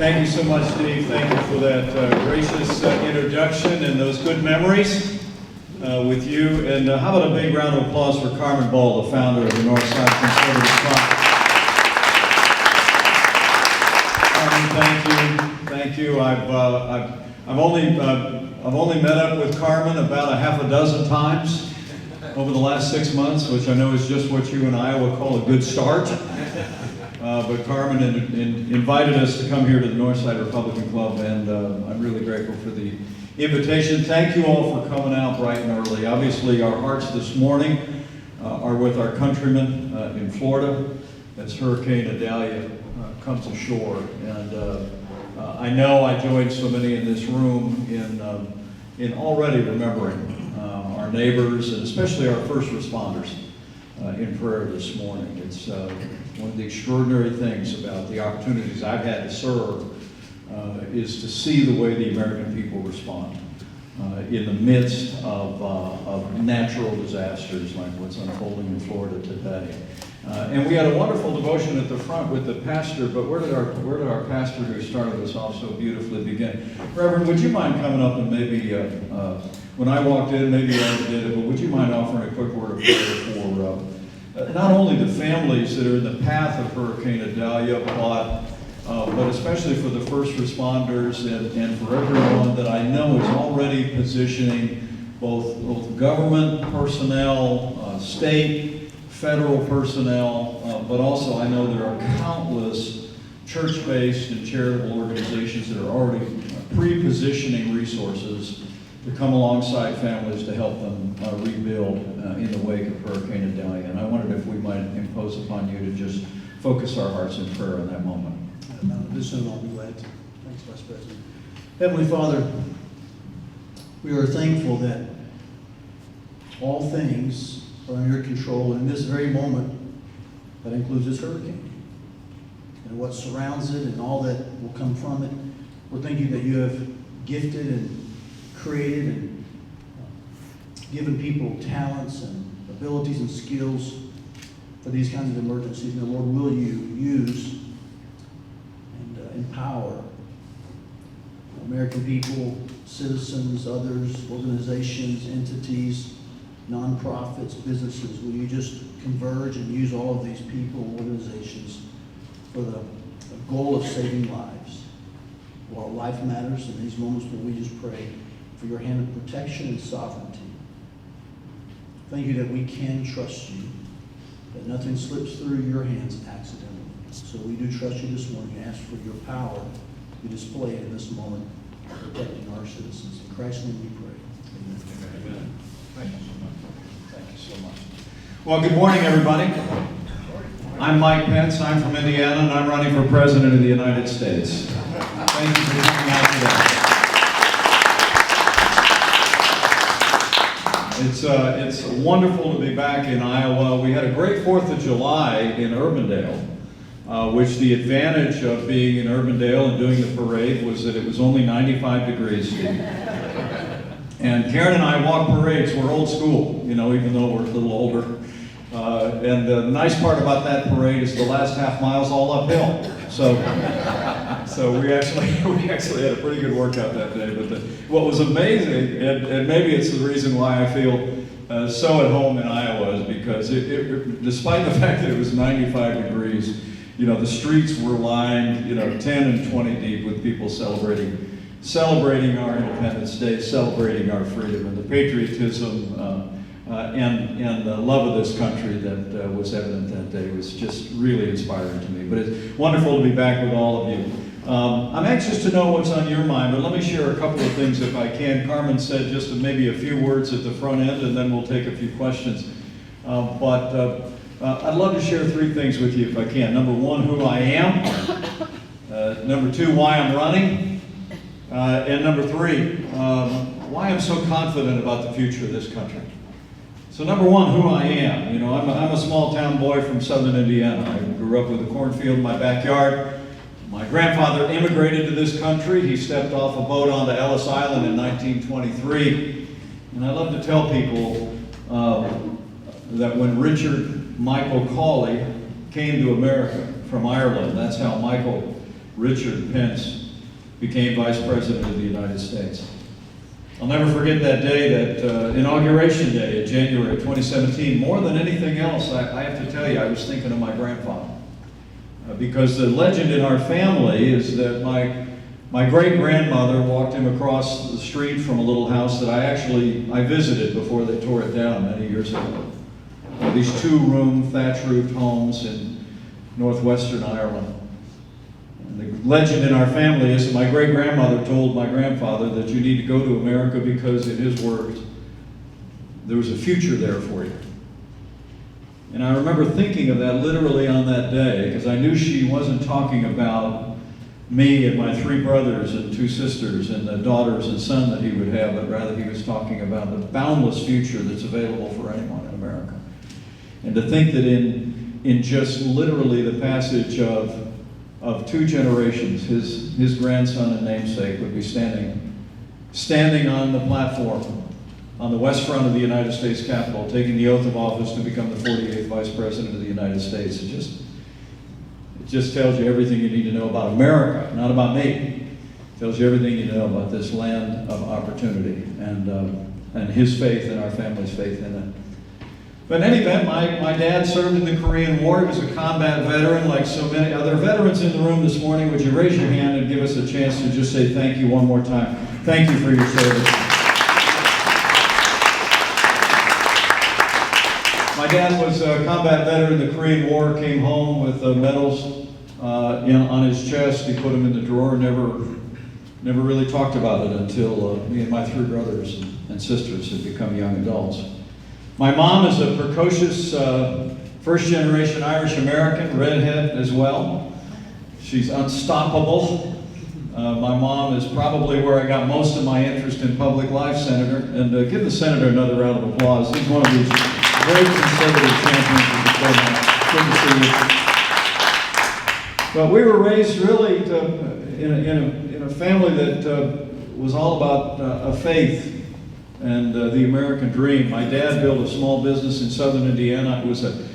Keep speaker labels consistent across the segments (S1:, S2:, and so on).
S1: Thank you so much, Steve. Thank you for that gracious introduction and those good memories with you. And how about a big round of applause for Carmen Ball, the founder of the Northside Conservative Front. Carmen, thank you. I've only met up with Carmen about a half a dozen times over the last 6 months, which I know is just what you and I will call a good start. But Carmen invited us to come here to the Northside Republican Club, and I'm really grateful for the invitation. Thank you all for coming out bright and early. Obviously, our hearts this morning are with our countrymen in Florida as Hurricane Idalia comes ashore. And I know I joined so many in this room in already remembering our neighbors and especially our first responders in prayer this morning. It's one of the extraordinary things about the opportunities I've had to serve is to see the way the American people respond in the midst of natural disasters like what's unfolding in Florida today. And we had a wonderful devotion at the front with the pastor, but where did our pastor who started us off so beautifully begin? Reverend, would you mind coming up and maybe, when I walked in, maybe you already did it, but would you mind offering a quick word of prayer for not only the families that are in the path of Hurricane Idalia, but especially for the first responders and for everyone that I know is already positioning both government personnel, state, federal personnel, but also I know there are countless church-based and charitable organizations that are already pre-positioning resources to come alongside families to help them rebuild in the wake of Hurricane Idalia. And I wondered if we might impose upon you to just focus our hearts in prayer in that moment.
S2: This I'll be glad to. Thanks, Vice President. Heavenly Father, we are thankful that all things are in your control, and in this very moment, that includes this hurricane and what surrounds it and all that will come from it. We're thanking that you have gifted and created and given people talents and abilities and skills for these kinds of emergencies. And Lord, will you use and empower American people, citizens, others, organizations, entities, nonprofits, businesses? Will you just converge and use all of these people, organizations for the goal of saving lives? Well, life matters in these moments when we just pray for your hand of protection and sovereignty. Thank you that we can trust you, that nothing slips through your hands accidentally. So we do trust you this morning and ask for your power to be displayed in this moment, protecting our citizens. In Christ's name we pray.
S1: Amen. Thank you so much. Thank you so much. Well, good morning, everybody. I'm Mike Pence. I'm from Indiana, and I'm running for President of the United States. Thank you for coming out today. It's wonderful to be back in Iowa. We had a great 4th of July in Urbandale, which the advantage of being in Urbandale and doing the parade was that it was only 95 degrees. And Karen and I walk parades. We're old school, even though we're a little older. And the nice part about that parade is the last half mile's all uphill. So we actually had a pretty good workout that day. But what was amazing, and maybe it's the reason why I feel so at home in Iowa, is because despite the fact that it was 95 degrees, the streets were lined, 10 and 20 deep with people celebrating our Independence Day, celebrating our freedom, and the patriotism and the love of this country that was evident that day was just really inspiring to me. But it's wonderful to be back with all of you. I'm anxious to know what's on your mind, but let me share a couple of things if I can. Carmen said just maybe a few words at the front end, and then we'll take a few questions. But I'd love to share 3 things with you if I can. Number 1, who I am. Number 2, why I'm running. And number 3, why I'm so confident about the future of this country. So number 1, who I am. I'm a small town boy from southern Indiana. I grew up with a cornfield in my backyard. My grandfather immigrated to this country. He stepped off a boat onto Ellis Island in 1923. And I love to tell people that when Richard Michael Cawley came to America from Ireland, that's how Michael Richard Pence became Vice President of the United States. I'll never forget that day, that Inauguration Day in January of 2017. More than anything else, I have to tell you, I was thinking of my grandfather. Because the legend in our family is that my great-grandmother walked him across the street from a little house that I visited before they tore it down many years ago. These 2-room thatch-roofed homes in northwestern Ireland. And the legend in our family is that my great-grandmother told my grandfather that you need to go to America because, in his words, there was a future there for you. And I remember thinking of that literally on that day, because I knew she wasn't talking about me and my 3 brothers and 2 sisters and the daughters and son that he would have, but rather he was talking about the boundless future that's available for anyone in America. And to think that in just literally the passage of 2 generations, his grandson and namesake would be standing on the platform on the west front of the United States Capitol, taking the oath of office to become the 48th Vice President of the United States. It just tells you everything you need to know about America, not about me. It tells you everything you know about this land of opportunity and his faith and our family's faith in it. But in any event, my dad served in the Korean War. He was a combat veteran like so many other veterans in the room this morning. Would you raise your hand and give us a chance to just say thank you one more time? Thank you for your service. My dad was a combat veteran in the Korean War, came home with medals on his chest. He put them in the drawer, never really talked about it until me and my 3 brothers and sisters had become young adults. My mom is a precocious first-generation Irish-American, redhead as well. She's unstoppable. My mom is probably where I got most of my interest in public life, Senator. And give the Senator another round of applause. He's one of these great conservative champions of the program. Good to see you. But we were raised really in a family that was all about a faith and the American dream. My dad built a small business in southern Indiana. It was a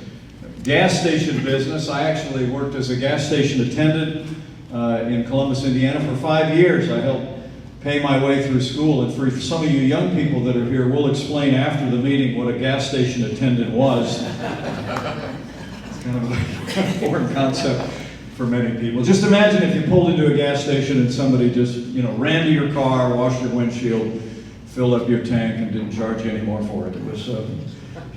S1: gas station business. I actually worked as a gas station attendant in Columbus, Indiana for 5 years. I helped pay my way through school. And for some of you young people that are here, we'll explain after the meeting what a gas station attendant was. It's kind of a foreign concept for many people. Just imagine if you pulled into a gas station and somebody just, ran to your car, washed your windshield, filled up your tank, and didn't charge you any more for it.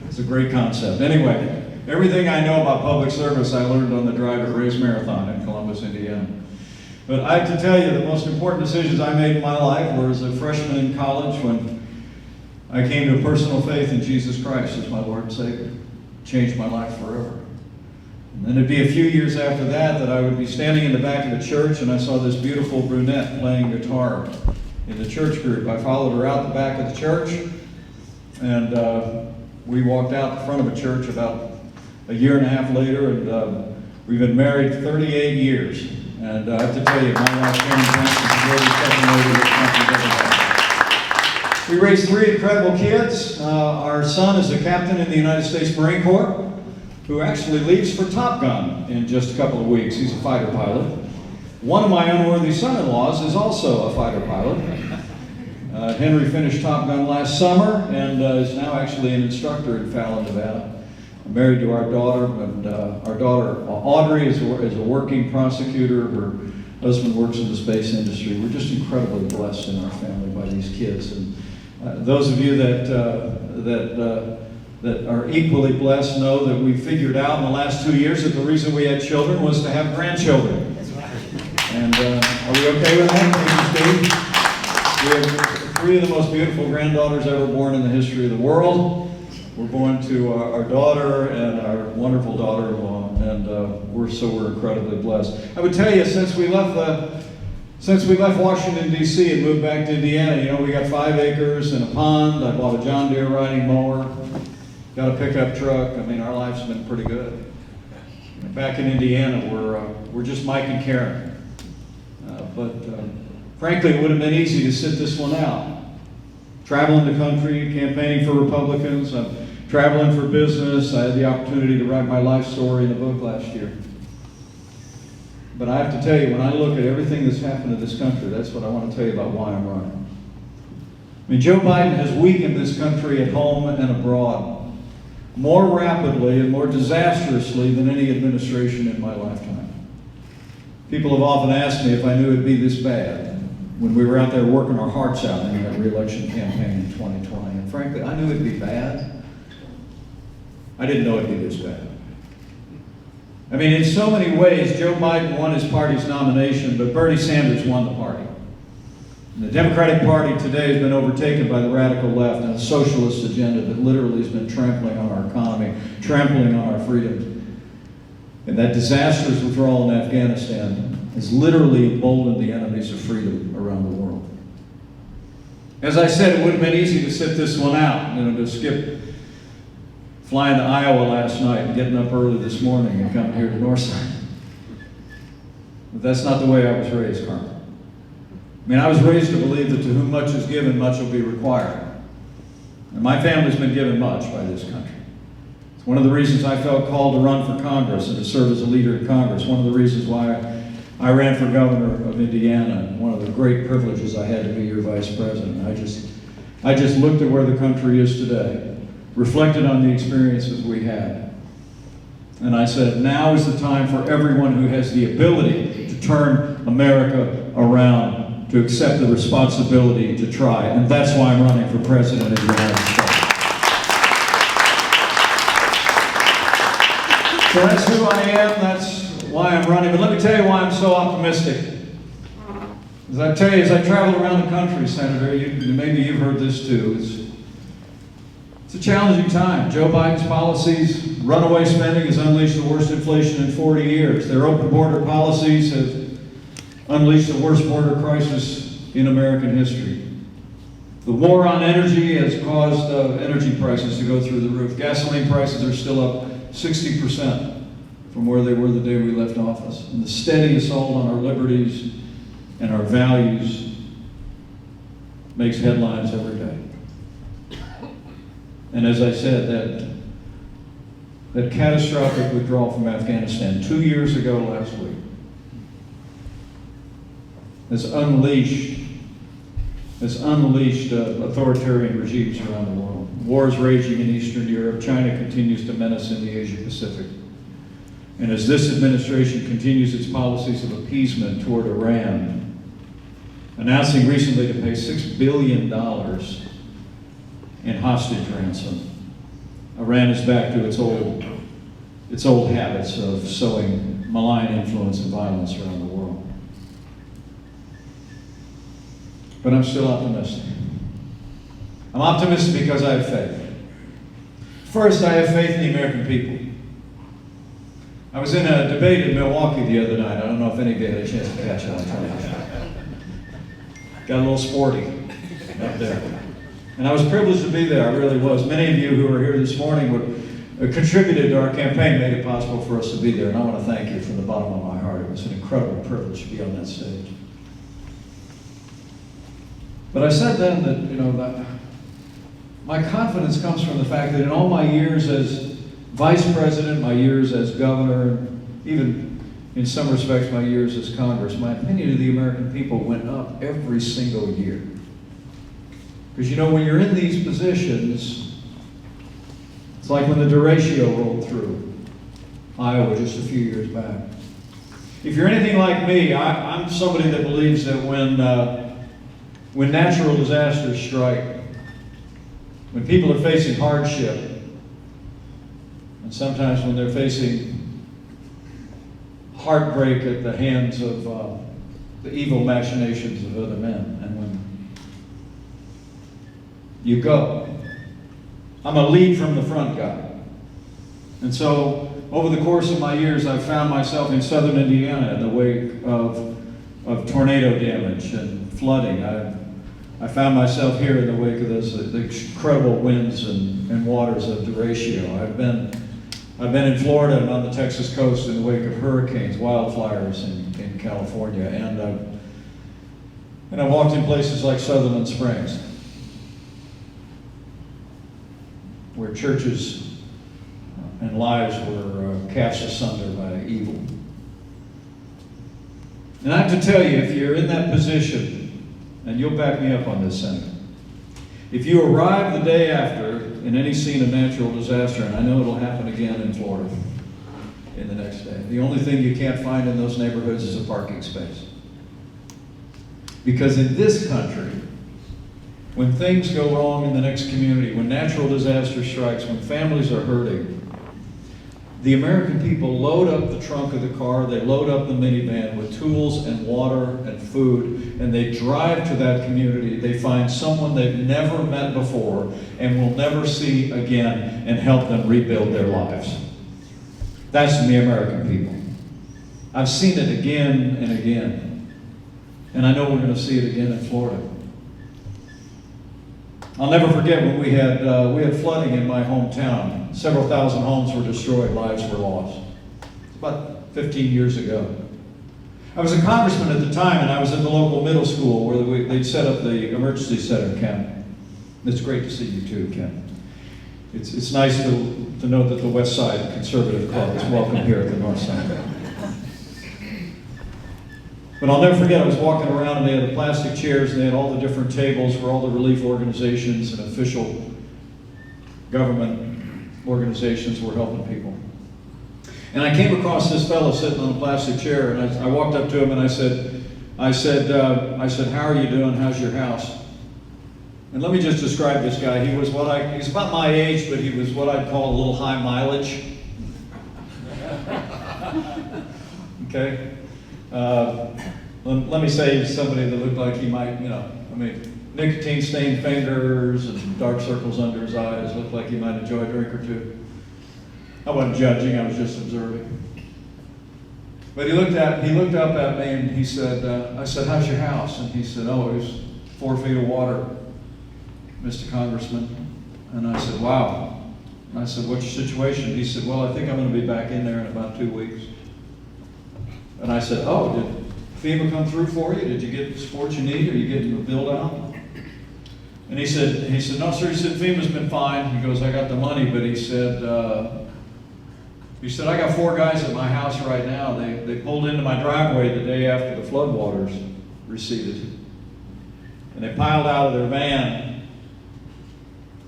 S1: It's a great concept. Anyway, everything I know about public service I learned on the drive at Ray's Marathon in Columbus, Indiana. But I have to tell you, the most important decisions I made in my life were as a freshman in college when I came to a personal faith in Jesus Christ as my Lord and Savior. Changed my life forever. And then it'd be a few years after that I would be standing in the back of a church and I saw this beautiful brunette playing guitar in the church group. I followed her out the back of the church, and we walked out the front of a church about a year and a half later, and we've been married 38 years. And I have to tell you, my wife Karen Pence is really stepping over the country. We raised 3 incredible kids. Our son is a captain in the United States Marine Corps, who actually leaves for Top Gun in just a couple of weeks. He's a fighter pilot. One of my unworthy son-in-laws is also a fighter pilot. Henry finished Top Gun last summer and is now actually an instructor in Fallon, Nevada. I'm married to our daughter, and our daughter Audrey is a working prosecutor. Her husband works in the space industry. We're just incredibly blessed in our family by these kids. And those of you that are equally blessed know that we figured out in the last 2 years that the reason we had children was to have grandchildren. And are we okay with that? We have 3 of the most beautiful granddaughters ever born in the history of the world. We're born to our daughter and our wonderful daughter-in-law, and we're incredibly blessed. I would tell you, since we left Washington, D.C. and moved back to Indiana, we got 5 acres and a pond. I bought a John Deere riding mower, got a pickup truck. I mean, our life's been pretty good. Back in Indiana, we're just Mike and Karen. But frankly, it would have been easy to sit this one out. Traveling the country, campaigning for Republicans, traveling for business. I had the opportunity to write my life story in a book last year. But I have to tell you, when I look at everything that's happened to this country, that's what I want to tell you about why I'm running. I mean, Joe Biden has weakened this country at home and abroad more rapidly and more disastrously than any administration in my lifetime. People have often asked me if I knew it'd be this bad when we were out there working our hearts out in that re-election campaign in 2020. And frankly, I knew it'd be bad. I didn't know it'd be this bad. I mean, in so many ways, Joe Biden won his party's nomination, but Bernie Sanders won the party. And the Democratic Party today has been overtaken by the radical left and a socialist agenda that literally has been trampling on our economy, trampling on our freedoms. And that disastrous withdrawal in Afghanistan has literally emboldened the enemies of freedom around the world. As I said, it would have been easy to sit this one out, to skip flying to Iowa last night and getting up early this morning and coming here to Northside. But that's not the way I was raised, Carmen. I mean, I was raised to believe that to whom much is given, much will be required. And my family's been given much by this country. It's one of the reasons I felt called to run for Congress and to serve as a leader in Congress. One of the reasons why I ran for governor of Indiana. And one of the great privileges I had to be your vice president. I just looked at where the country is today, reflected on the experiences we had. And I said, now is the time for everyone who has the ability to turn America around to accept the responsibility to try. And that's why I'm running for president of the United States. So that's who I am, that's why I'm running. But let me tell you why I'm so optimistic. As I tell you, as I travel around the country, Senator, maybe you've heard this too, it's a challenging time. Joe Biden's policies, runaway spending has unleashed the worst inflation in 40 years. Their open border policies have unleashed the worst border crisis in American history. The war on energy has caused energy prices to go through the roof. Gasoline prices are still up 60% from where they were the day we left office. And the steady assault on our liberties and our values makes headlines every day. And as I said, that catastrophic withdrawal from Afghanistan 2 years ago last week has unleashed authoritarian regimes around the world. Wars raging in Eastern Europe. China continues to menace in the Asia Pacific. And as this administration continues its policies of appeasement toward Iran, announcing recently to pay $6 billion in hostage ransom, Iran is back to its old habits of sowing malign influence and violence around the world. But I'm still optimistic. I'm optimistic because I have faith. First, I have faith in the American people. I was in a debate in Milwaukee the other night. I don't know if any of you had a chance to catch it on television. Got a little sporty up there. And I was privileged to be there, I really was. Many of you who are here this morning contributed to our campaign, made it possible for us to be there. And I want to thank you from the bottom of my heart. It was an incredible privilege to be on that stage. But I said then that, my confidence comes from the fact that in all my years as vice president, my years as governor, even in some respects my years as Congress, my opinion of the American people went up every single year. Because when you're in these positions, it's like when the derecho rolled through Iowa just a few years back. If you're anything like me, I'm somebody that believes that when natural disasters strike, when people are facing hardship, and sometimes when they're facing heartbreak at the hands of the evil machinations of other men, and when you go. I'm a lead from the front guy. And so, over the course of my years, I've found myself in southern Indiana in the wake of tornado damage and flooding. I found myself here in the wake of the incredible winds and waters of derecho. I've been in Florida and on the Texas coast in the wake of hurricanes, wildfires in California, and I walked in places like Sutherland Springs, where churches and lives were cast asunder by evil. And I have to tell you, if you're in that position, and you'll back me up on this, Senator, if you arrive the day after in any scene of natural disaster, and I know it'll happen again in Florida in the next day, the only thing you can't find in those neighborhoods is a parking space. Because in this country, when things go wrong in the next community, when natural disaster strikes, when families are hurting, the American people load up the trunk of the car, they load up the minivan with tools and water and food, and they drive to that community. They find someone they've never met before and will never see again and help them rebuild their lives. That's the American people. I've seen it again and again, and I know we're going to see it again in Florida. I'll never forget when we had flooding in my hometown. Several thousand homes were destroyed, lives were lost. It's about 15 years ago. I was a congressman at the time, and I was at the local middle school where they'd set up the emergency center, Ken. It's great to see you too, Ken. It's nice to know that the West Side Conservative Club is welcome here at the Northside. But I'll never forget, I was walking around and they had the plastic chairs and they had all the different tables where all the relief organizations and official government organizations were helping people. And I came across this fellow sitting on a plastic chair, and I walked up to him and I said, how are you doing? How's your house? And let me just describe this guy. He's about my age, but he was what I'd call a little high mileage. Okay? Let me say somebody that looked like he might, nicotine stained fingers and dark circles under his eyes, looked like he might enjoy a drink or two. I wasn't judging, I was just observing. But he looked up at me and he said, I said, how's your house? And he said, oh, it was 4 feet of water, Mr. Congressman. And I said, wow. And I said, what's your situation? He said, well, I think I'm going to be back in there in about 2 weeks. And I said, oh, did FEMA come through for you? Did you get the support you need? Are you getting the build out? And he said, no, sir. He said, FEMA's been fine. He goes, I got the money, but he said, I got 4 guys at my house right now. They pulled into my driveway the day after the floodwaters receded. And they piled out of their van.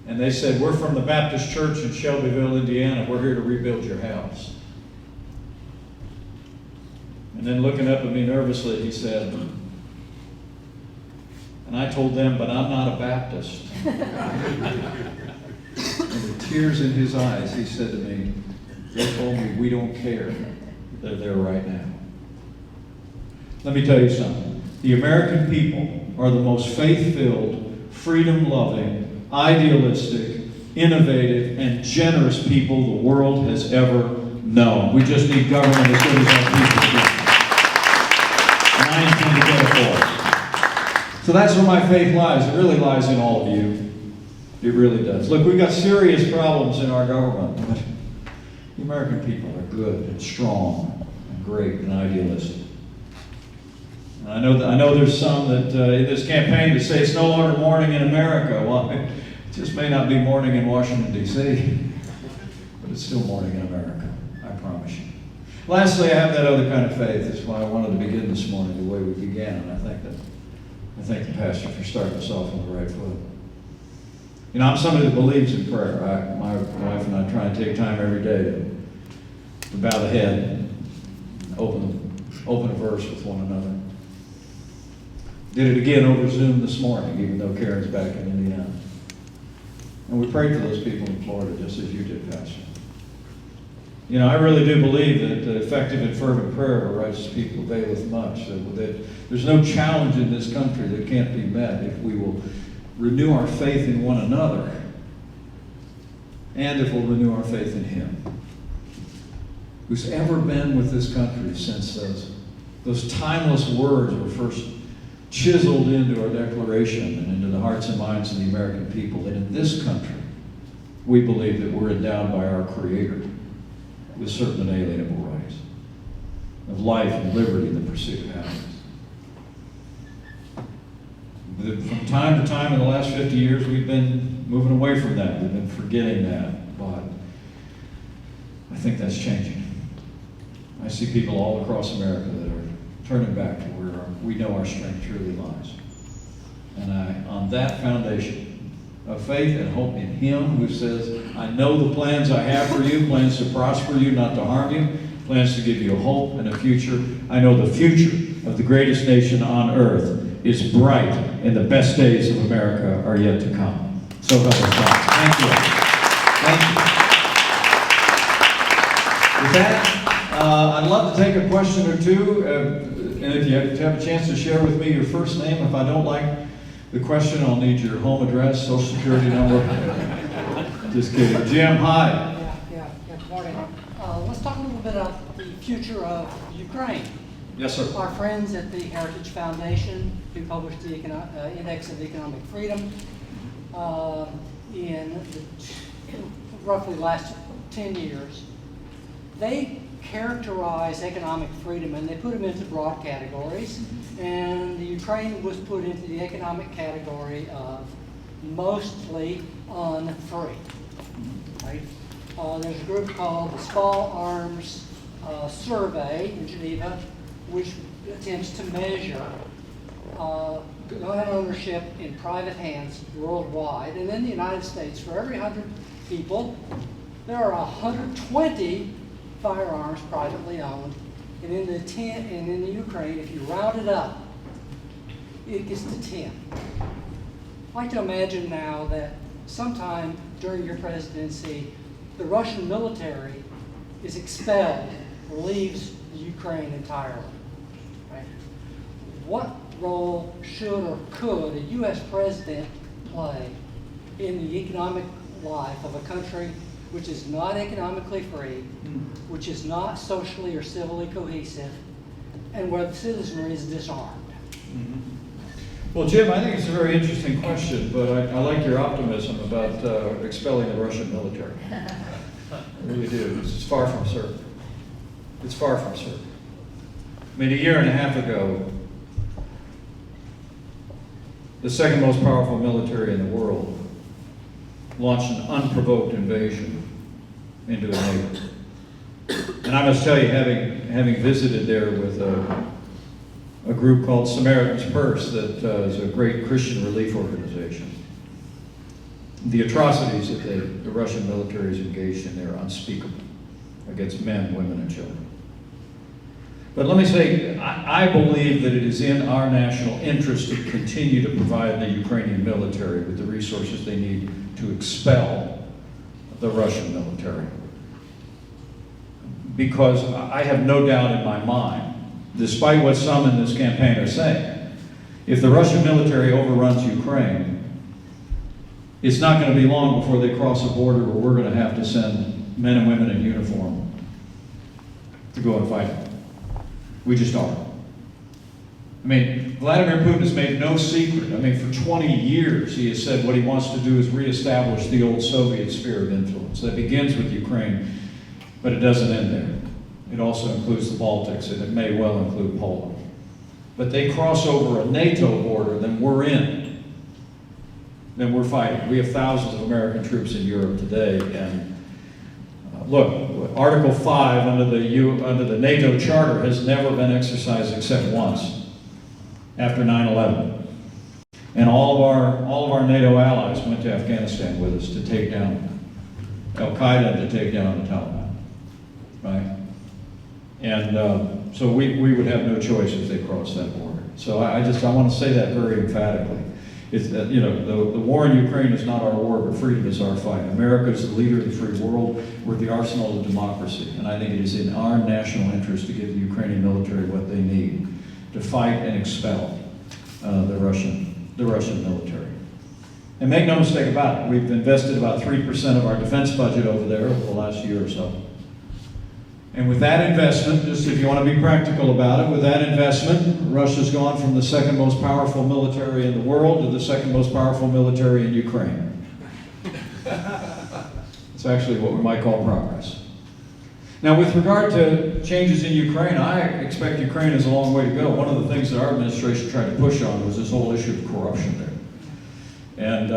S1: And they said, we're from the Baptist Church in Shelbyville, Indiana. We're here to rebuild your house. And then looking up at me nervously, he said, and I told them, but I'm not a Baptist. And with tears in his eyes, he said to me, they told me we don't care. They're there right now. Let me tell you something. The American people are the most faith-filled, freedom-loving, idealistic, innovative, and generous people the world has ever known. We just need government as good as our people do. And I intend to get it for us. So that's where my faith lies. It really lies in all of you. It really does. Look, we've got serious problems in our government, but the American people are good and strong and great and idealistic. And I know there's some that in this campaign that say it's no longer morning in America. Well, it just may not be morning in Washington, D.C., but it's still morning in America, I promise you. Lastly, I have that other kind of faith. That's why I wanted to begin this morning the way we began, and I thank the pastor for starting us off on the right foot. You know, I'm somebody that believes in prayer. My wife and I try and take time every day to bow the head and open a verse with one another. Did it again over Zoom this morning, even though Karen's back in Indiana. And we prayed for those people in Florida, just as you did, Pastor. You know, I really do believe that effective and fervent prayer of a righteous people availeth much. That there's no challenge in this country that can't be met if we will renew our faith in one another, and if we'll renew our faith in Him, who's ever been with this country since those timeless words were first chiseled into our Declaration and into the hearts and minds of the American people, that in this country we believe that we're endowed by our Creator with certain inalienable rights of life and liberty and the pursuit of happiness. From time to time in the last 50 years, we've been moving away from that. We've been forgetting that. But I think that's changing. I see people all across America that are turning back to where we know our strength truly lies. And on that foundation of faith and hope in Him who says, I know the plans I have for you, plans to prosper you, not to harm you, plans to give you a hope and a future. I know the future of the greatest nation on earth is bright, and the best days of America are yet to come. So help us God. Thank you. Thank you. With that, I'd love to take a question or two, and if you have a chance to share with me your first name. If I don't like the question, I'll need your home address, social security number. Just kidding. Jim, hi.
S3: Yeah, good morning. Let's talk a little bit about the future of Ukraine.
S1: Yes, sir.
S3: Our friends at the Heritage Foundation, who published the Index of Economic Freedom in roughly the last 10 years, they characterize economic freedom and they put them into broad categories, and the Ukraine was put into the economic category of mostly unfree. Right? There's a group called the Small Arms Survey in Geneva, which attempts to measure gun ownership in private hands worldwide. And in the United States, for every 100 people, there are 120 firearms privately owned. And in the Ukraine, if you round it up, it gets to 10. I'd like to imagine now that sometime during your presidency, the Russian military is expelled or leaves the Ukraine entirely. Right? What role should or could a U.S. president play in the economic life of a country which is not economically free, which is not socially or civilly cohesive, and where the citizenry is disarmed?
S1: Mm-hmm. Well, Jim, I think it's a very interesting question, but I like your optimism about expelling the Russian military. I really do. It's far from certain. It's far from certain. I mean, a year and a half ago, the second most powerful military in the world launched an unprovoked invasion into a neighbor. And I must tell you, having visited there with a group called Samaritan's Purse that is a great Christian relief organization, the atrocities that the Russian military is engaged in there are unspeakable against men, women, and children. But let me say, I believe that it is in our national interest to continue to provide the Ukrainian military with the resources they need to expel the Russian military. Because I have no doubt in my mind, despite what some in this campaign are saying, if the Russian military overruns Ukraine, it's not going to be long before they cross a border where we're going to have to send men and women in uniform to go and fight them. We just are. I mean, Vladimir Putin has made no secret. I mean, for 20 years he has said what he wants to do is reestablish the old Soviet sphere of influence. That begins with Ukraine, but it doesn't end there. It also includes the Baltics, and it may well include Poland. But they cross over a NATO border, then we're in. Then we're fighting. We have thousands of American troops in Europe today, and look, Article 5 under the NATO Charter has never been exercised except once, after 9/11. And all of our NATO allies went to Afghanistan with us to take down Al-Qaeda and to take down the Taliban, right? And so we would have no choice if they crossed that border. So I want to say that very emphatically. It's, the war in Ukraine is not our war, but freedom is our fight. America is the leader of the free world. We're the arsenal of democracy. And I think it is in our national interest to give the Ukrainian military what they need to fight and expel the Russian military. And make no mistake about it, we've invested about 3% of our defense budget over there over the last year or so. And with that investment, just if you want to be practical about it, with that investment, Russia's gone from the second most powerful military in the world to the second most powerful military in Ukraine. It's actually what we might call progress. Now, with regard to changes in Ukraine, I expect Ukraine has a long way to go. One of the things that our administration tried to push on was this whole issue of corruption there. And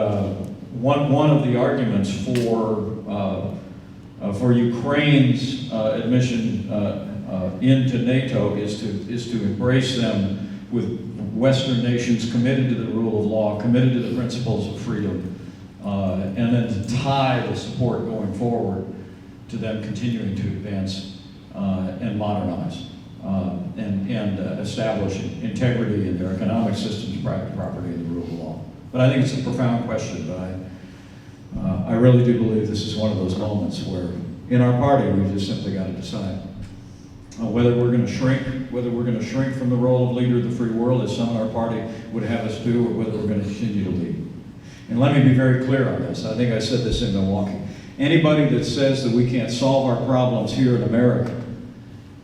S1: one of the arguments for Ukraine's admission into NATO is to embrace them with Western nations committed to the rule of law, committed to the principles of freedom, and then to tie the support going forward to them continuing to advance and modernize and establish integrity in their economic systems, private property, and the rule of law. But I think it's a profound question, but I really do believe this is one of those moments where in our party we just simply got to decide whether we're going to shrink from the role of leader of the free world, as some in our party would have us do, or whether we're going to continue to lead. And let me be very clear on this. I think I said this in Milwaukee. Anybody that says that we can't solve our problems here in America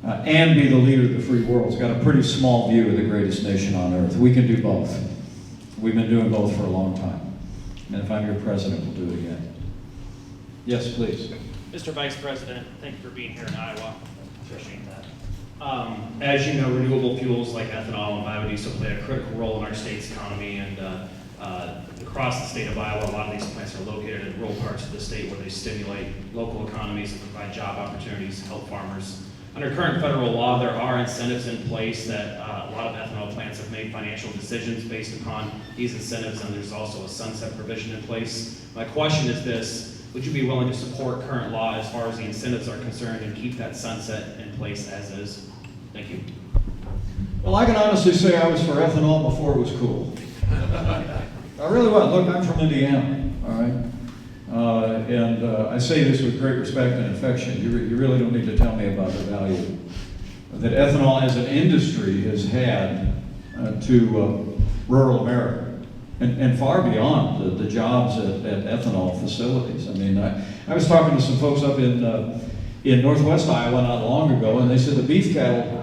S1: and be the leader of the free world has got a pretty small view of the greatest nation on earth. We can do both. We've been doing both for a long time. And if I'm your president, we'll do it again. Yes, please.
S4: Mr. Vice President, thank you for being here in Iowa. Appreciate that. As you know, renewable fuels like ethanol and biodiesel play a critical role in our state's economy, and across the state of Iowa, a lot of these plants are located in rural parts of the state where they stimulate local economies and provide job opportunities, help farmers. Under current federal law, there are incentives in place that a lot of ethanol plants have made financial decisions based upon these incentives, and there's also a sunset provision in place. My question is this: would you be willing to support current law as far as the incentives are concerned and keep that sunset in place as is? Thank you.
S1: Well, I can honestly say I was for ethanol before it was cool. I really was. Look, I'm from Indiana, all right? And I say this with great respect and affection. You really don't need to tell me about the value that ethanol as an industry has had to rural America and far beyond the jobs at ethanol facilities. I mean, I was talking to some folks up in northwest Iowa not long ago, and they said the beef cattle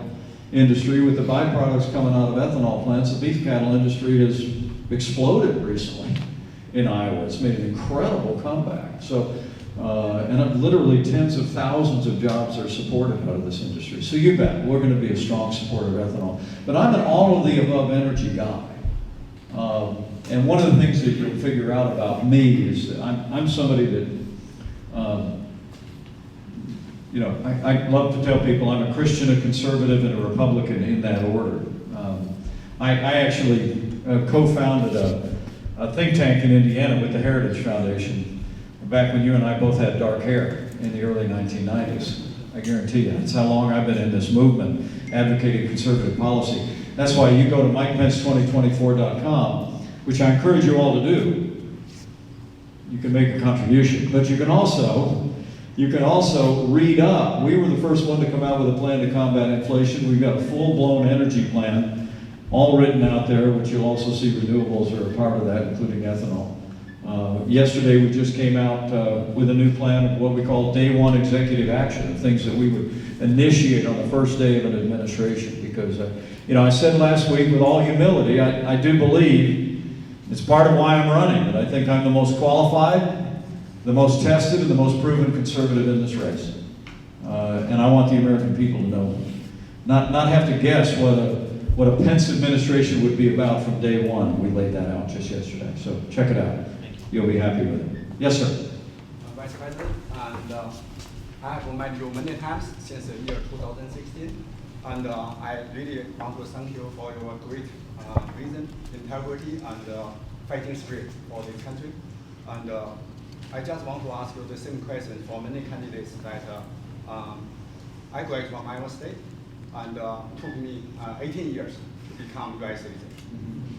S1: industry, with the byproducts coming out of ethanol plants, the beef cattle industry has exploded recently in Iowa. It's made an incredible comeback. So, and literally tens of thousands of jobs are supported out of this industry. So you bet, we're going to be a strong supporter of ethanol. But I'm an all of the above energy guy. And one of the things that you'll figure out about me is that I'm somebody that, you know, I love to tell people I'm a Christian, a conservative, and a Republican in that order. I actually co-founded a think tank in Indiana with the Heritage Foundation back when you and I both had dark hair in the early 1990s. I guarantee you, that's how long I've been in this movement, advocating conservative policy. That's why you go to MikePence2024.com, which I encourage you all to do. You can make a contribution, but you can also read up. We were the first one to come out with a plan to combat inflation. We've got a full-blown energy plan, all written out there, which you'll also see renewables are a part of that, including ethanol. Yesterday, we just came out with a new plan of what we call day one executive action, of things that we would initiate on the first day of an administration. Because, you know, I said last week with all humility, I do believe it's part of why I'm running, that I think I'm the most qualified, the most tested, and the most proven conservative in this race. And I want the American people to know, not have to guess what a Pence administration would be about from day one. We laid that out just yesterday. So check it out. You'll be happy with it. Yes, sir.
S5: Vice President, and I have met you many times since the year 2016, and I really want to thank you for your great vision, integrity, and fighting spirit for this country. And I just want to ask you the same question for many candidates that I graduated from Iowa State, and took me 18 years to become U.S. citizen.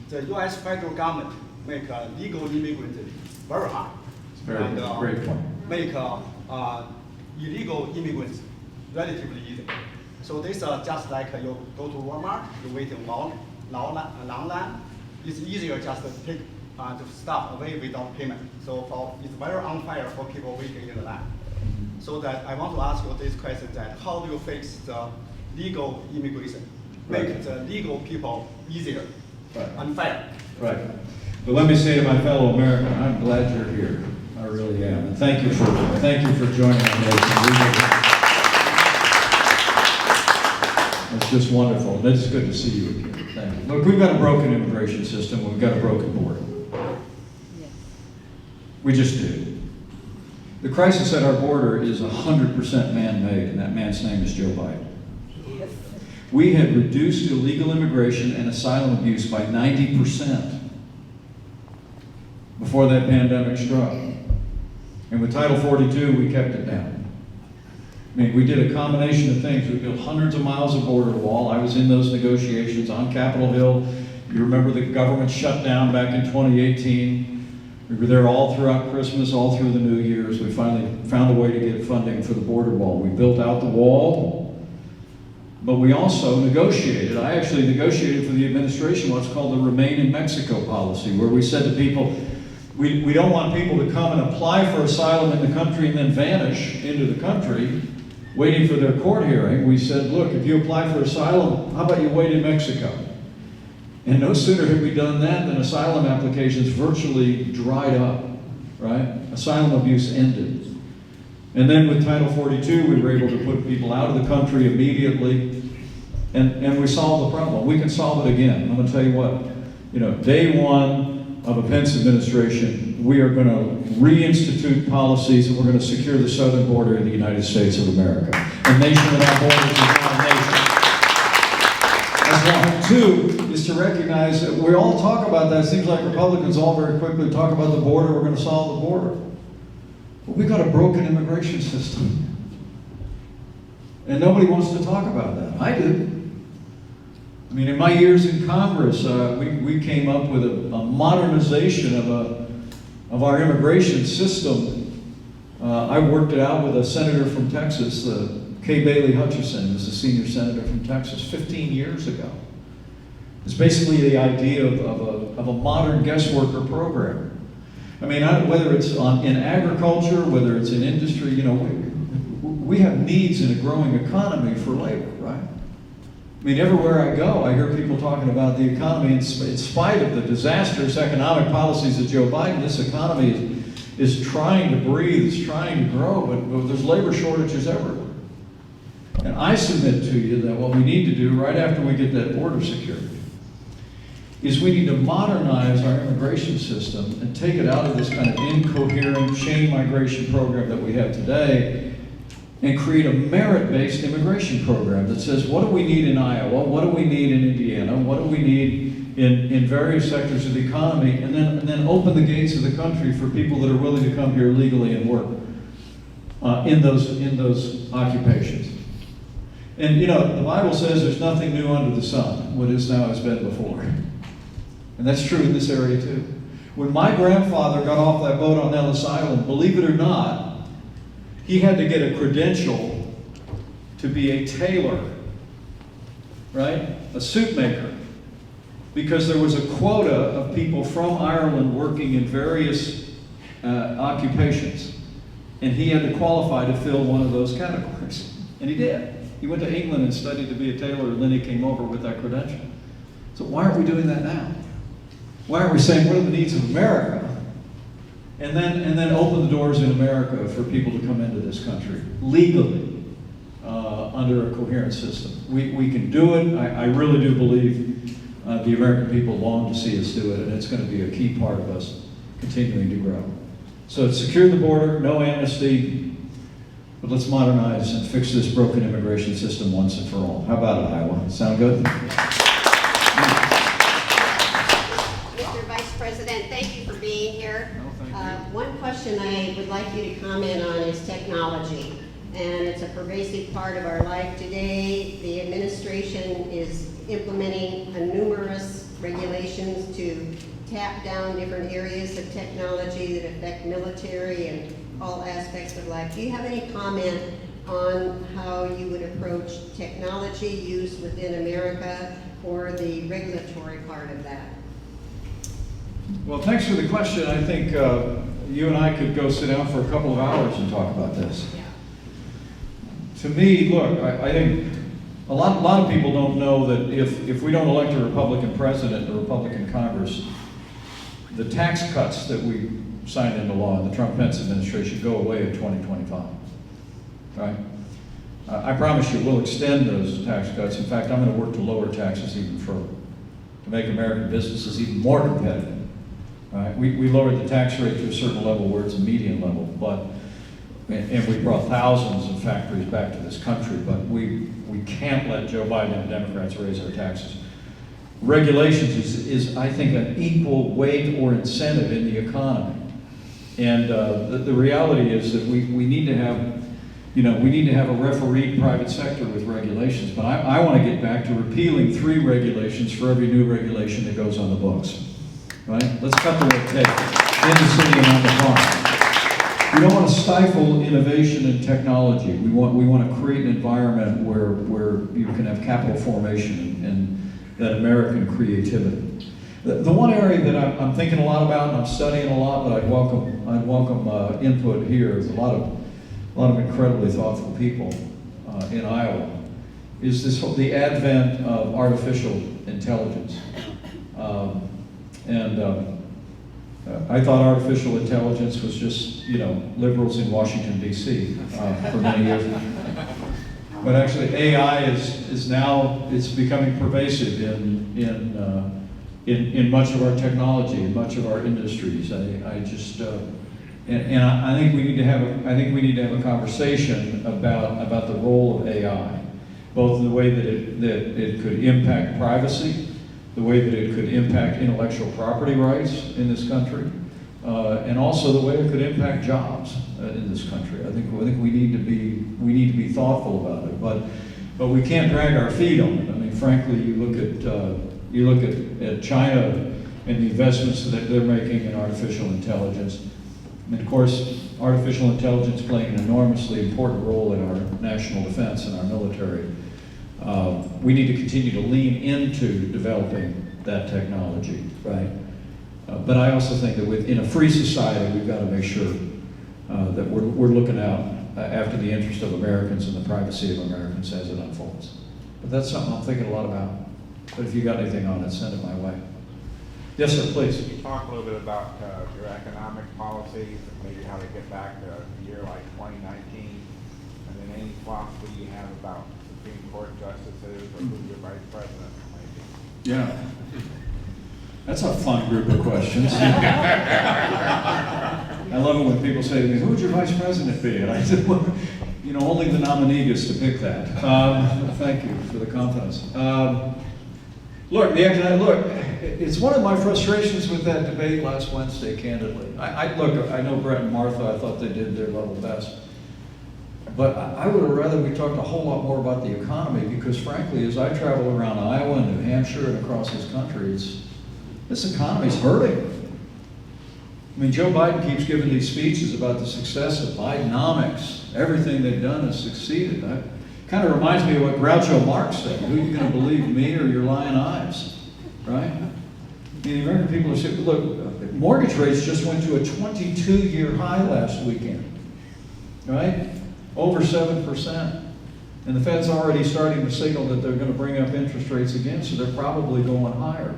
S5: The U.S. federal government make legal immigrants very hard.
S1: It's very great point.
S5: Make illegal immigrants relatively easy. So this just like you go to Walmart, you wait in long line. It's easier just to take the stuff away without payment. So it's very unfair for people waiting in the line. So that I want to ask you this question: that how do you fix the legal immigration, make the legal people easier and fair?
S1: Right. But let me say to my fellow American, I'm glad you're here. I really am. And thank you for joining us. It's just wonderful. And it's good to see you again. Thank you. Look, we've got a broken immigration system. We've got a broken border.
S3: Yes.
S1: We just do. The crisis at our border is 100% man-made, and that man's name is Joe Biden. We had reduced illegal immigration and asylum abuse by 90% before that pandemic struck. And with Title 42, we kept it down. I mean, we did a combination of things. We built hundreds of miles of border wall. I was in those negotiations on Capitol Hill. You remember the government shut down back in 2018. We were there all throughout Christmas, all through the New Year's. We finally found a way to get funding for the border wall. We built out the wall, but we also negotiated. I actually negotiated for the administration what's called the Remain in Mexico policy, where we said to people, we don't want people to come and apply for asylum in the country and then vanish into the country, waiting for their court hearing. We said, look, if you apply for asylum, how about you wait in Mexico? And no sooner had we done that than asylum applications virtually dried up, right? Asylum abuse ended. And then with Title 42, we were able to put people out of the country immediately, and we solved the problem. We can solve it again. I'm going to tell you what, day one of a Pence administration, we are going to reinstitute policies, and we're going to secure the southern border of the United States of America. A nation without borders is not a nation. That's one. Two is to recognize that we all talk about that. It seems like Republicans all very quickly talk about the border, we're going to solve the border. But we've got a broken immigration system. And nobody wants to talk about that. I do. I mean, in my years in Congress, we came up with a modernization of our immigration system. I worked it out with a senator from Texas, Kay Bailey Hutchison, was a senior senator from Texas 15 years ago. It's basically the idea of a modern guest worker program. I mean, whether it's in agriculture, whether it's in industry, we have needs in a growing economy for labor, right? I mean, everywhere I go, I hear people talking about the economy. In spite of the disastrous economic policies of Joe Biden, this economy is trying to breathe, is trying to grow, but there's labor shortages everywhere. And I submit to you that what we need to do right after we get that border secured is we need to modernize our immigration system and take it out of this kind of incoherent chain migration program that we have today and create a merit-based immigration program that says, what do we need in Iowa? What do we need in Indiana? What do we need in various sectors of the economy? And then open the gates of the country for people that are willing to come here legally and work in those occupations. And the Bible says there's nothing new under the sun. What is now has been before. And that's true in this area too. When my grandfather got off that boat on Ellis Island, believe it or not, he had to get a credential to be a tailor, right? A suit maker. Because there was a quota of people from Ireland working in various occupations. And he had to qualify to fill one of those categories. And he did. He went to England and studied to be a tailor, and then he came over with that credential. So why aren't we doing that now? Why aren't we saying, what are the needs of America? And then open the doors in America for people to come into this country legally under a coherent system. We can do it. I really do believe the American people long to see us do it, and it's going to be a key part of us continuing to grow. So secure the border, no amnesty, but let's modernize and fix this broken immigration system once and for all. How about it, Iowa? Sound good?
S6: Mr. Vice President, thank you for being here.
S1: No, thank you.
S6: One question I would like you to comment on is technology. And it's a pervasive part of our life today. The administration is implementing numerous regulations to tap down different areas of technology that affect military and all aspects of life. Do you have any comment on how you would approach technology use within America or the regulatory part of that?
S1: Well, thanks for the question. I think you and I could go sit down for a couple of hours and talk about this.
S6: Yeah.
S1: To me, look, I think a lot of people don't know that if we don't elect a Republican president or Republican Congress, the tax cuts that we signed into law in the Trump-Pence administration go away in 2025, right? I promise you we'll extend those tax cuts. In fact, I'm going to work to lower taxes even further, to make American businesses even more competitive, right? We lowered the tax rate to a certain level where it's a median level, but and we brought thousands of factories back to this country, but we can't let Joe Biden and the Democrats raise our taxes. Regulations is I think, an equal weight or incentive in the economy. And the reality is that we need to have, we need to have a refereed private sector with regulations, but I want to get back to repealing 3 regulations for every new regulation that goes on the books, right? Let's cut the red tape in the city and on the farm. We don't want to stifle innovation and technology. We want to create an environment where you can have capital formation and that American creativity. The one area that I'm thinking a lot about and I'm studying a lot, but I'd welcome input here. There's a lot of incredibly thoughtful people in Iowa. Is the advent of artificial intelligence? I thought artificial intelligence was just, liberals in Washington, D.C. For many years. But actually, AI is now, it's becoming pervasive in much of our technology, in much of our industries. I think we need to have a conversation about the role of AI, both in the way that it could impact privacy, the way that it could impact intellectual property rights in this country, and also the way it could impact jobs in this country. I think we need to be thoughtful about it, but we can't drag our feet on it. I mean, frankly, you look at China and the investments that they're making in artificial intelligence, and of course, artificial intelligence playing an enormously important role in our national defense and our military. We need to continue to lean into developing that technology, right? But I also think that in a free society, we've got to make sure that we're looking out after the interest of Americans and the privacy of Americans as it unfolds. But that's something I'm thinking a lot about. But if you got anything on it, send it my way. Yes, sir, please.
S7: Can you talk a little bit about your economic policies and maybe how to get back to a year like 2019? And then any philosophy you have about Supreme Court justices or who your vice president might be?
S1: Yeah. That's a fun group of questions. I love it when people say to me, who would your vice president be? And I said, well, only the nominee gets to pick that. Thank you for the confidence. Look, it's one of my frustrations with that debate last Wednesday, candidly. I know Brett and Martha, I thought they did their level best. But I would have rather we talked a whole lot more about the economy, because frankly, as I travel around Iowa and New Hampshire and across this country, this economy's hurting. I mean, Joe Biden keeps giving these speeches about the success of Bidenomics. Everything they've done has succeeded. That kind of reminds me of what Groucho Marx said. Who are you going to believe, me or your lying eyes? Right? I mean, the American people are saying, look, mortgage rates just went to a 22-year high last weekend. Right? Over 7%. And the Fed's already starting to signal that they're going to bring up interest rates again, so they're probably going higher.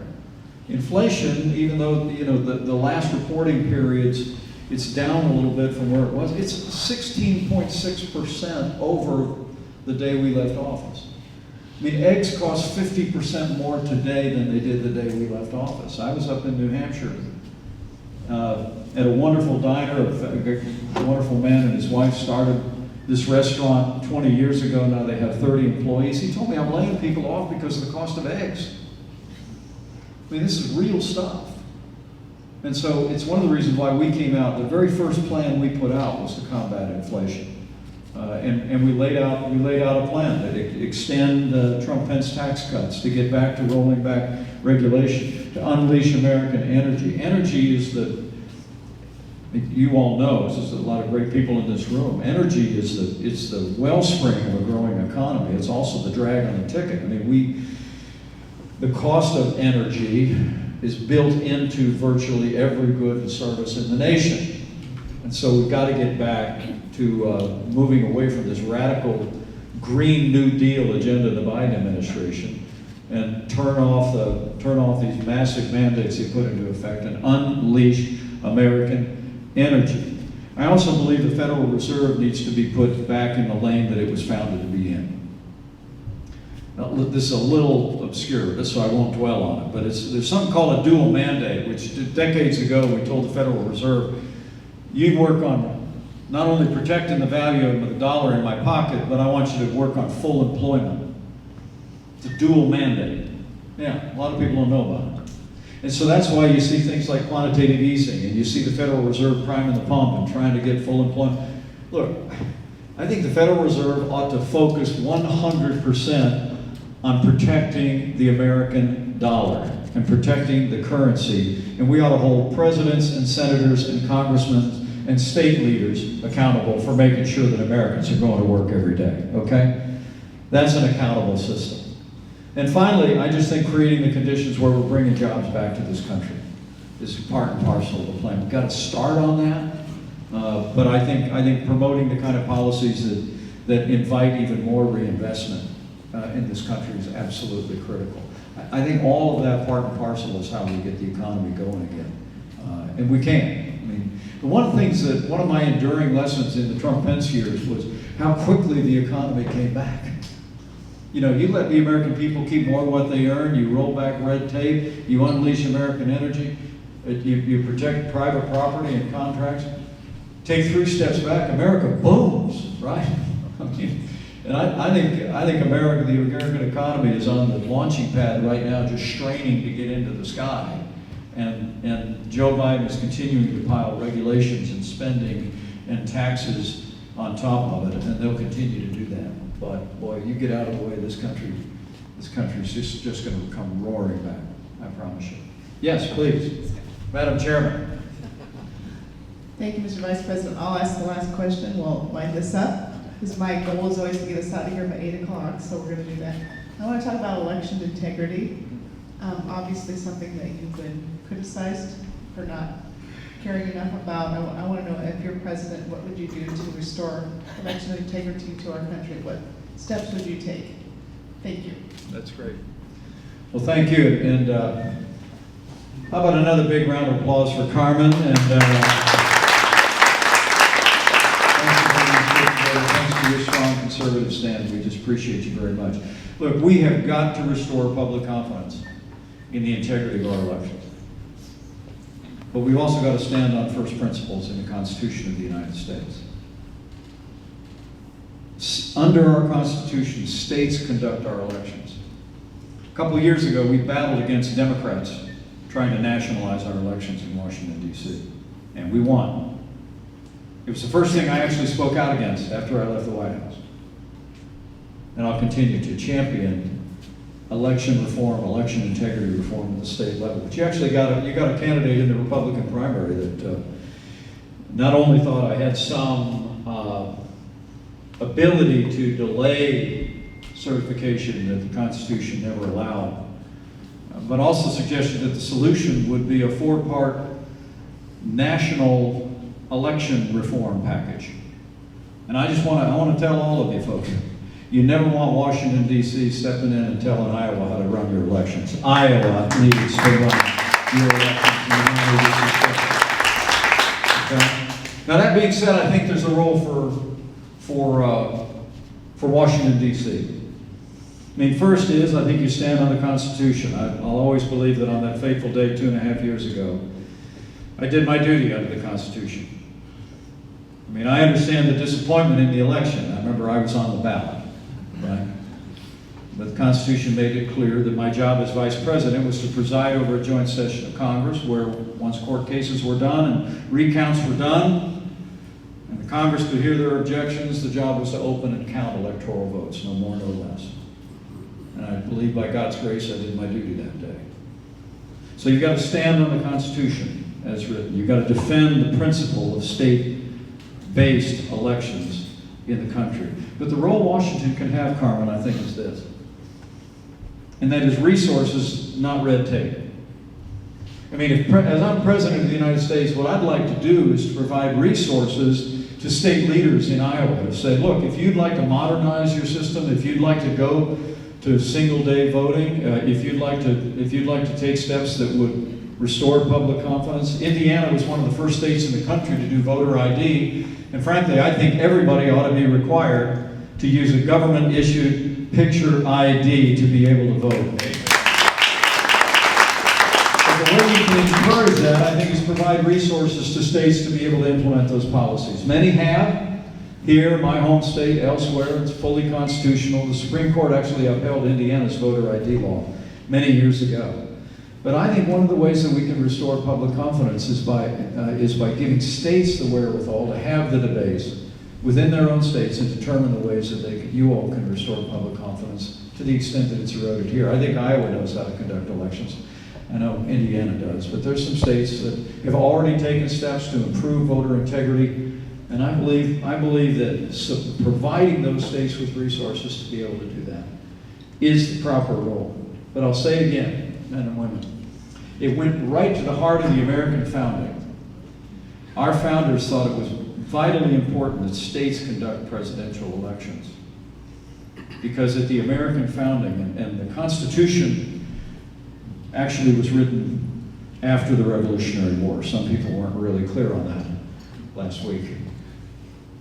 S1: Inflation, even though the last reporting periods, it's down a little bit from where it was. It's 16.6% over the day we left office. I mean, eggs cost 50% more today than they did the day we left office. I was up in New Hampshire at a wonderful diner. A wonderful man and his wife started this restaurant 20 years ago. Now they have 30 employees. He told me, I'm laying people off because of the cost of eggs. I mean, this is real stuff. And so it's one of the reasons why we came out, the very first plan we put out was to combat inflation. And we laid out a plan that extend Trump-Pence tax cuts, to get back to rolling back regulation, to unleash American energy. Energy is you all know, there's a lot of great people in this room, energy is the wellspring of a growing economy. It's also the drag on the ticket. I mean, the cost of energy is built into virtually every good and service in the nation. And so we've got to get back to moving away from this radical Green New Deal agenda of the Biden administration and turn off these massive mandates they put into effect and unleash American energy. I also believe the Federal Reserve needs to be put back in the lane that it was founded to be in. Now, this is a little obscure, so I won't dwell on it, but there's something called a dual mandate, which decades ago we told the Federal Reserve, you work on not only protecting the value of the dollar in my pocket, but I want you to work on full employment. It's a dual mandate. Yeah, a lot of people don't know about it. And so that's why you see things like quantitative easing, and you see the Federal Reserve priming the pump and trying to get full employment. Look, I think the Federal Reserve ought to focus 100% on protecting the American dollar and protecting the currency. And we ought to hold presidents and senators and congressmen and state leaders accountable for making sure that Americans are going to work every day, okay? That's an accountable system. And finally, I just think creating the conditions where we're bringing jobs back to this country is part and parcel of the plan. We've got to start on that, but I think promoting the kind of policies that invite even more reinvestment in this country is absolutely critical. I think all of that part and parcel is how we get the economy going again, and we can. I mean, one of my enduring lessons in the Trump-Pence years was how quickly the economy came back. You know, you let the American people keep more of what they earn, you roll back red tape, you unleash American energy, you protect private property and contracts. Take 3 steps back, America booms, right? I mean, and I think America, the American economy is on the launching pad right now, just straining to get into the sky. And Joe Biden is continuing to pile regulations and spending and taxes on top of it, and they'll continue to do that. But boy, you get out of the way, this country's just going to come roaring back. I promise you. Yes, please, Madam Chairman.
S8: Thank you, Mr. Vice President. I'll ask the last question. We'll wind this up, because my goal is always to get us out of here by 8 o'clock, so we're going to do that. I want to talk about election integrity. Obviously something that you've been criticized for not caring enough about. I want to know, if you're president, what would you do to restore election integrity to our country? What steps would you take? Thank you.
S1: That's great. Well, thank you. And how about another big round of applause for Carmen? And thanks for your strong conservative stand. We just appreciate you very much. Look, we have got to restore public confidence in the integrity of our elections. But we've also got to stand on first principles in the Constitution of the United States. Under our Constitution, states conduct our elections. A couple of years ago, we battled against Democrats trying to nationalize our elections in Washington, D.C., and we won. It was the first thing I actually spoke out against after I left the White House. And I'll continue to champion election reform, election integrity reform at the state level. But you actually got a candidate in the Republican primary that not only thought I had some ability to delay certification that the Constitution never allowed, but also suggested that the solution would be a 4-part national election reform package. And I want to tell all of you folks, you never want Washington, D.C. stepping in and telling Iowa how to run your elections. Iowa needs to run your elections. Okay? Now that being said, I think there's a role for Washington, D.C. I mean, first is, I think you stand on the Constitution. I'll always believe that on that fateful day 2.5 years ago, I did my duty under the Constitution. I mean, I understand the disappointment in the election. I remember I was on the ballot. Right? But the Constitution made it clear that my job as Vice President was to preside over a joint session of Congress where once court cases were done and recounts were done and the Congress could hear their objections, the job was to open and count electoral votes, no more, no less. And I believe by God's grace I did my duty that day. So you've got to stand on the Constitution as written. You've got to defend the principle of state-based elections in the country. But the role Washington can have, Carmen, I think is this. And that is resources, not red tape. I mean, as I'm President of the United States, what I'd like to do is to provide resources to state leaders in Iowa to say, look, if you'd like to modernize your system, if you'd like to go to single-day voting, if you'd like to take steps that would restore public confidence. Indiana was one of the first states in the country to do voter ID, and frankly, I think everybody ought to be required to use a government-issued picture ID to be able to vote. But the way you can encourage that that, I think, is provide resources to states to be able to implement those policies. Many have. Here, my home state, elsewhere, it's fully constitutional. The Supreme Court actually upheld Indiana's voter ID law many years ago. But I think one of the ways that we can restore public confidence is by giving states the wherewithal to have the debates within their own states and determine the ways that you all can restore public confidence to the extent that it's eroded here. I think Iowa knows how to conduct elections. I know Indiana does, but there's some states that have already taken steps to improve voter integrity. And I believe that providing those states with resources to be able to do that is the proper role. But I'll say again, men and women, it went right to the heart of the American founding. Our founders thought it was vitally important that states conduct presidential elections. Because at the American founding, and the Constitution actually was written after the Revolutionary War. Some people weren't really clear on that last week.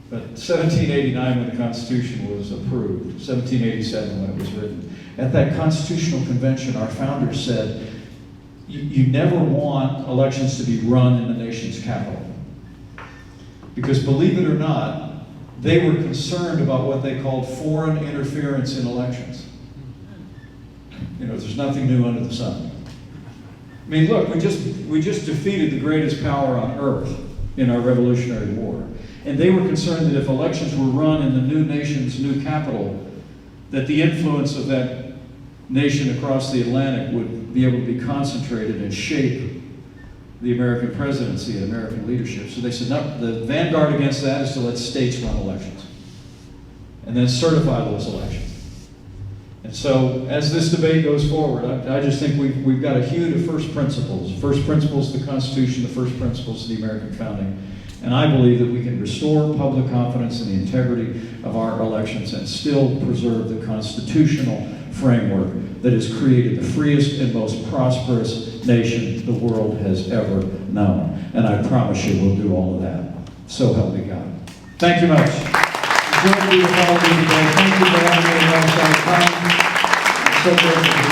S1: But 1789 when the Constitution was approved, 1787 when it was written. At that Constitutional Convention, our founders said, you never want elections to be run in the nation's capital. Because believe it or not, they were concerned about what they called foreign interference in elections. You know, there's nothing new under the sun. I mean, look, we just defeated the greatest power on earth in our Revolutionary War. And they were concerned that if elections were run in the new nation's new capital, that the influence of that nation across the Atlantic would be able to be concentrated and shape the American presidency and American leadership. So they said, no, the vanguard against that is to let states run elections and then certify those elections. And so as this debate goes forward, I just think we've got to hew to first principles. First principles to the Constitution, the first principles to the American founding. And I believe that we can restore public confidence in the integrity of our elections and still preserve the constitutional framework that has created the freest and most prosperous nation the world has ever known. And I promise you we'll do all of that. So help me God. Thank you much. Enjoy being with all of you today. Thank you for having me at Northside. I'm so grateful.